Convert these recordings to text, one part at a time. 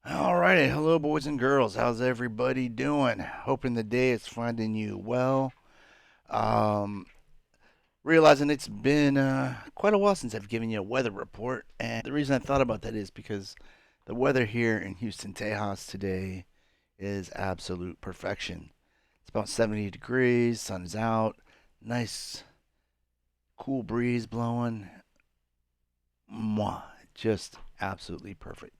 Alrighty, hello boys and girls. How's everybody doing? Hoping the day is finding you well. Um, Realizing it's been quite a while since I've given you a weather report, and the reason I thought about that is because the weather here in Houston, Tejas today is absolute perfection. It's about 70 degrees, sun's out, nice cool breeze blowing. Mwah, just absolutely perfect.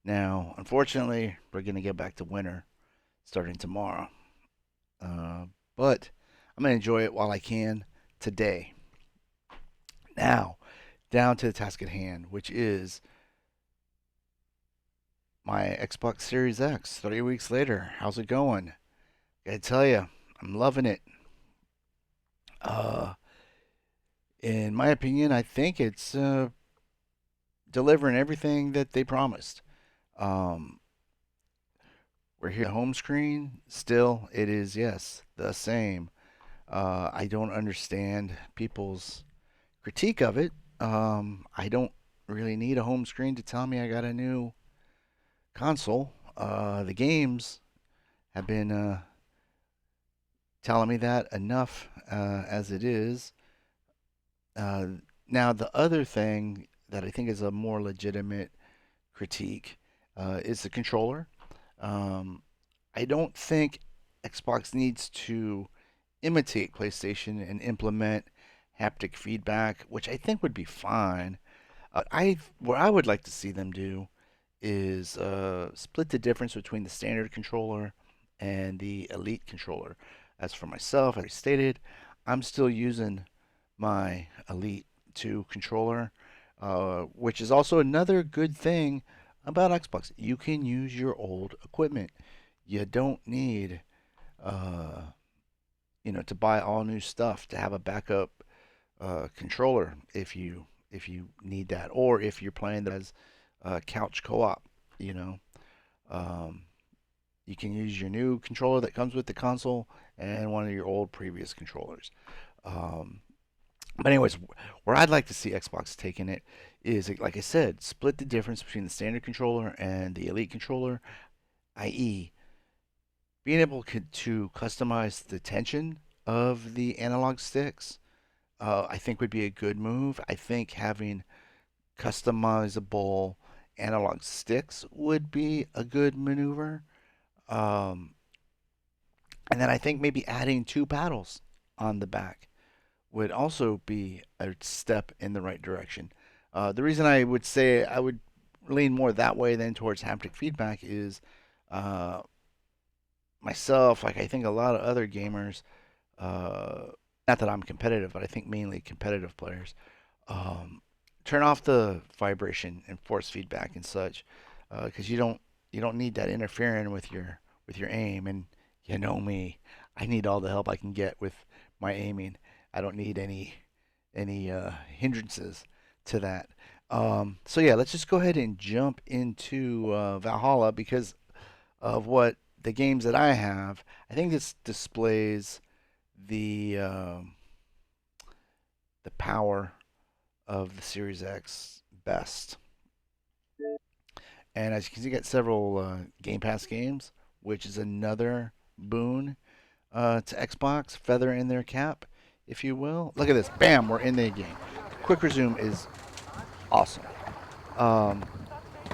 Now, unfortunately, we're gonna get back to winter starting tomorrow. Uh, but I'm going to enjoy it while I can today. Now, down to the task at hand, which is my Xbox Series X 3 weeks later. How's it going? Gotta tell you, I'm loving it. Uh, in my opinion, I think it's delivering everything that they promised. Um, we're here at the home screen. Still, it is, yes, the same. I don't understand people's critique of it. I don't really need a home screen to tell me I got a new console. The games have been telling me that enough as it is. Uh, Now, the other thing that I think is a more legitimate critique is the controller. Um, I don't think Xbox needs to imitate PlayStation and implement haptic feedback, which I think would be fine. What I would like to see them do is split the difference between the standard controller and the elite controller. As for myself, as I stated, I'm still using my Elite 2 controller, which is also another good thing about Xbox. You can use your old equipment. You don't need, uh, to buy all new stuff to have a backup controller if you need that, or if you're playing as couch co-op. You know, um, you can use your new controller that comes with the console and one of your old previous controllers. Um, but anyways, where I'd like to see Xbox taking it is, like I said, split the difference between the standard controller and the Elite controller, i.e., being able to customize the tension of the analog sticks. I think would be a good move. I think having customizable analog sticks would be a good maneuver. Um, and then I think maybe adding two paddles on the back would also be a step in the right direction. The reason I would say I would lean more that way than towards haptic feedback is uh, myself, like I think a lot of other gamers, uh, not that I'm competitive, but I think mainly competitive players, um, turn off the vibration and force feedback and such, because you don't need that interfering with your aim. And you know me, I need all the help I can get with my aiming. I don't need any hindrances to that. So yeah, let's just go ahead and jump into Valhalla because of what the games that I have. I think this displays the the power of the Series X best. And as you can see, you got several Game Pass games, which is another boon to Xbox, feather in their cap, if you will. Look at this. Bam, we're in the game. Quick resume is awesome. Um,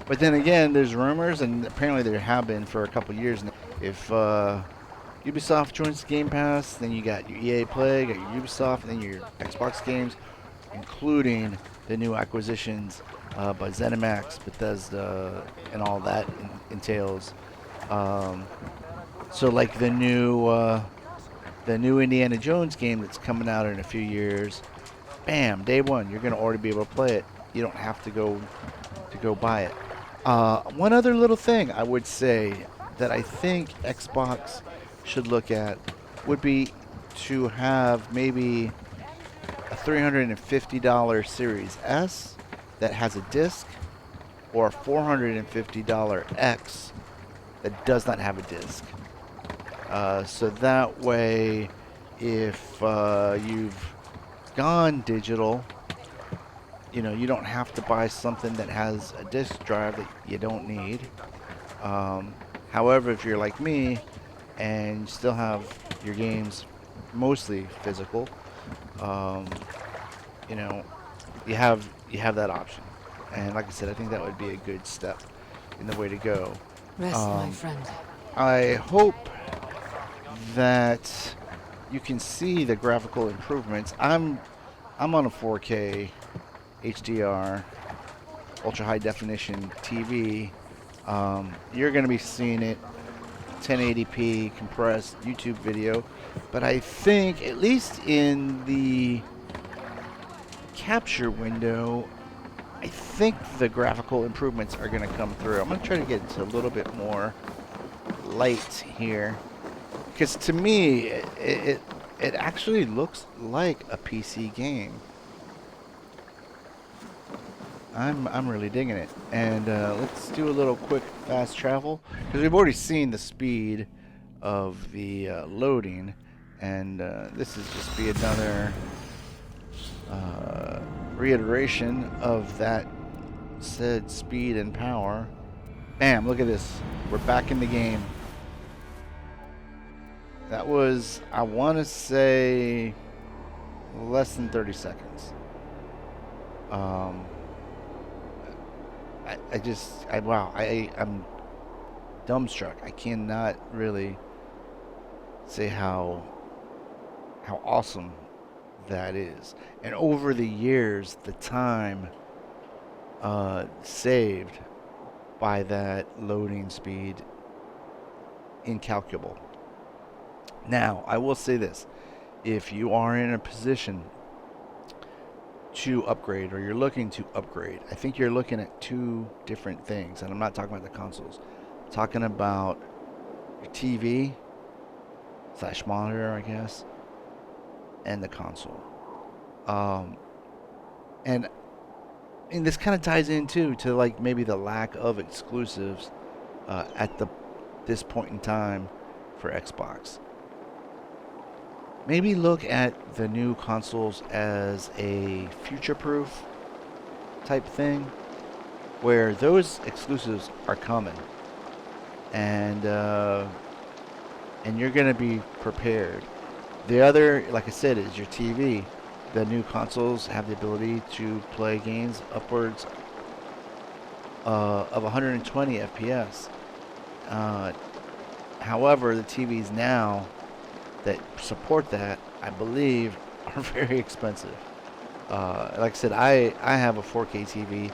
but then again, there's rumors, and apparently there have been for a couple years now. If Ubisoft joins Game Pass, then you got your EA Play, you got your Ubisoft, and then your Xbox games, including the new acquisitions by ZeniMax, Bethesda, and all that entails. Um, so like the new Indiana Jones game that's coming out in a few years, bam, day one, you're gonna already be able to play it. You don't have to go buy it. One other little thing I would say that I think Xbox should look at would be to have maybe a $350 Series S that has a disc, or a $450 X that does not have a disc. So that way, if you've gone digital, you don't have to buy something that has a disk drive that you don't need. However, if you're like me and you still have your games mostly physical, um, you know, you have that option. And like I said, I think that would be a good step in the way to go. Rest, my Um, friend. I hope that you can see the graphical improvements. I'm on a 4K HDR ultra high definition TV. You're going to be seeing it 1080p compressed YouTube video, but I think at least in the capture window, I think the graphical improvements are going to come through. I'm going to try to get into a little bit more light here because to me it actually looks like a PC game. I'm really digging it. And let's do a little quick fast travel because we've already seen the speed of the loading, and this is just be another uh, reiteration of that said speed and power. Bam! Look at this. We're back in the game. That was, I want to say, less than 30 seconds. Um, wow, I'm dumbstruck. I cannot really say how awesome that is. And over the years, the time saved by that loading speed, incalculable. Now, I will say this: if you are in a position to upgrade or you're looking to upgrade, I think you're looking at two different things. And I'm not talking about the consoles. I'm talking about your TV slash monitor, I guess, and the console. Um, and and this kind of ties in too to like maybe the lack of exclusives at the this point in time for Xbox. Maybe look at the new consoles as a future-proof type thing, where those exclusives are coming, and and you're gonna be prepared. The other, like I said, is your TV. The new consoles have the ability to play games upwards of 120 FPS. Uh, However, the TVs now that support that, I believe, are very expensive. Like I said, I have a 4K TV.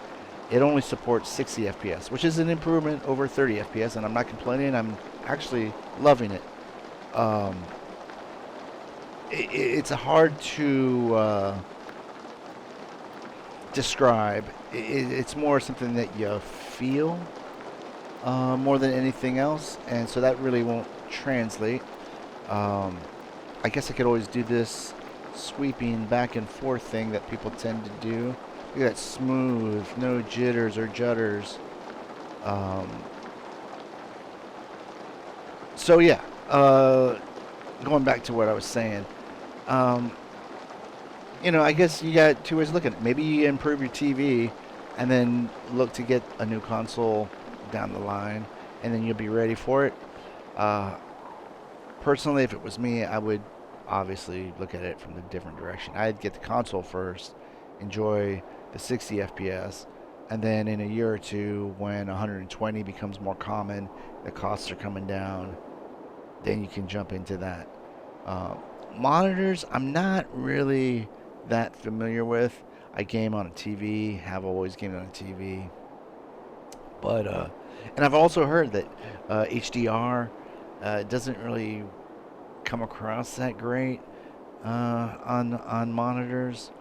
It only supports 60 FPS, which is an improvement over 30 FPS, and I'm not complaining. I'm actually loving it. Um, it's hard to describe. It's more something that you feel more than anything else, and so that really won't translate. Um, I guess I could always do this sweeping back and forth thing that people tend to do. Look at that smooth, no jitters or judders. Um, so yeah, going back to what I was saying. Um, I guess you got two ways of looking at it. Maybe you improve your TV and then look to get a new console down the line, and then you'll be ready for it. Uh, Personally, if it was me, I would obviously look at it from the different direction. I'd get the console first, enjoy the 60 FPS, and then in a year or two, when 120 becomes more common, the costs are coming down, then you can jump into that. Uh, Monitors, I'm not really that familiar with. I game on a TV, have always gamed on a TV, but and I've also heard that HDR doesn't really come across that great on monitors.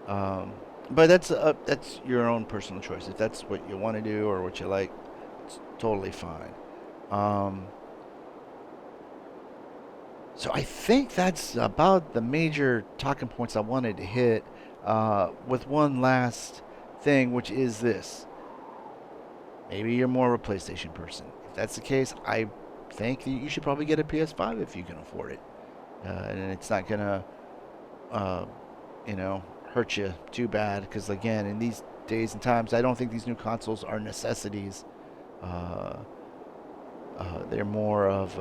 Um, but that's your own personal choice. If that's what you want to do or what you like, it's totally fine. Um, so I think that's about the major talking points I wanted to hit. With one last thing, which is this: maybe you're more of a PlayStation person. If that's the case, I think you should probably get a PS5 if you can afford it, and it's not gonna uh, you know, hurt you too bad. Because again, in these days and times, I don't think these new consoles are necessities. Uh, They're more of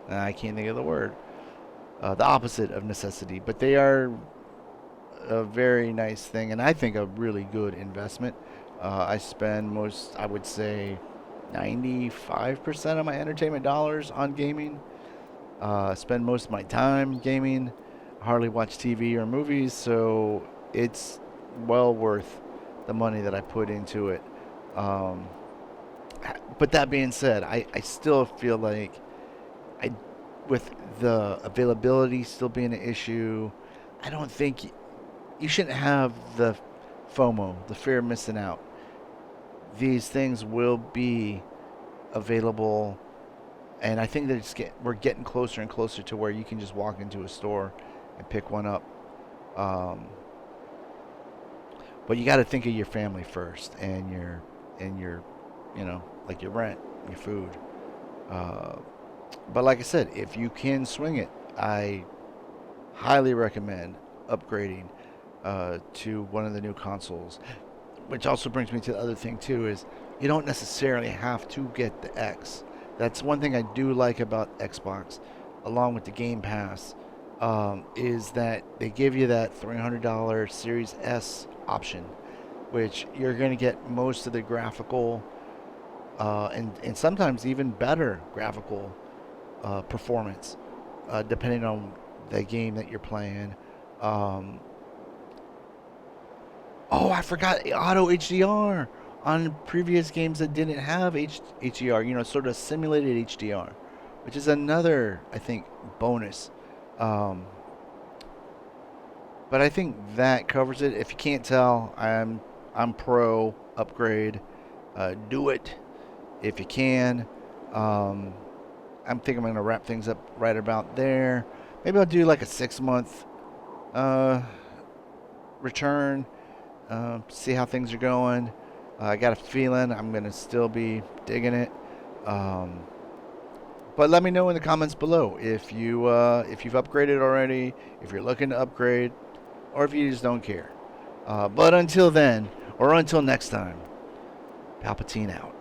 I can't think of the word. The opposite of necessity, but they are a very nice thing, and I think a really good investment. I spend I would say, 95% of my entertainment dollars on gaming. Spend most of my time gaming. Hardly watch TV or movies, so it's well worth the money that I put into it. Um, but that being said, I still feel like I, with the availability still being an issue, I don't think you shouldn't have the FOMO, the fear of missing out. These things will be available, and I think that we're getting closer and closer to where you can just walk into a store and pick one up. Um, but you got to think of your family first, and your, like your rent, your food. Uh, but like I said, if you can swing it, I highly recommend upgrading to one of the new consoles. Which also brings me to the other thing too is you don't necessarily have to get the X. That's one thing I do like about Xbox, along with the Game Pass, is that they give you that $300 Series S option, which you're going to get most of the graphical and sometimes even better graphical performance, depending on the game that you're playing. Um, Oh, I forgot auto HDR on previous games that didn't have HDR. Sort of simulated HDR, which is another, I think, bonus. Um, but I think that covers it. If you can't tell, I'm pro upgrade. Do it if you can. Um, I think I'm gonna wrap things up right about there. Maybe I'll do like a 6 month uh, return, see how things are going. I got a feeling I'm gonna still be digging it. Um, but let me know in the comments below if you've upgraded already, if you're looking to upgrade, or if you just don't care. But until then, or until next time, PalpyTeen out.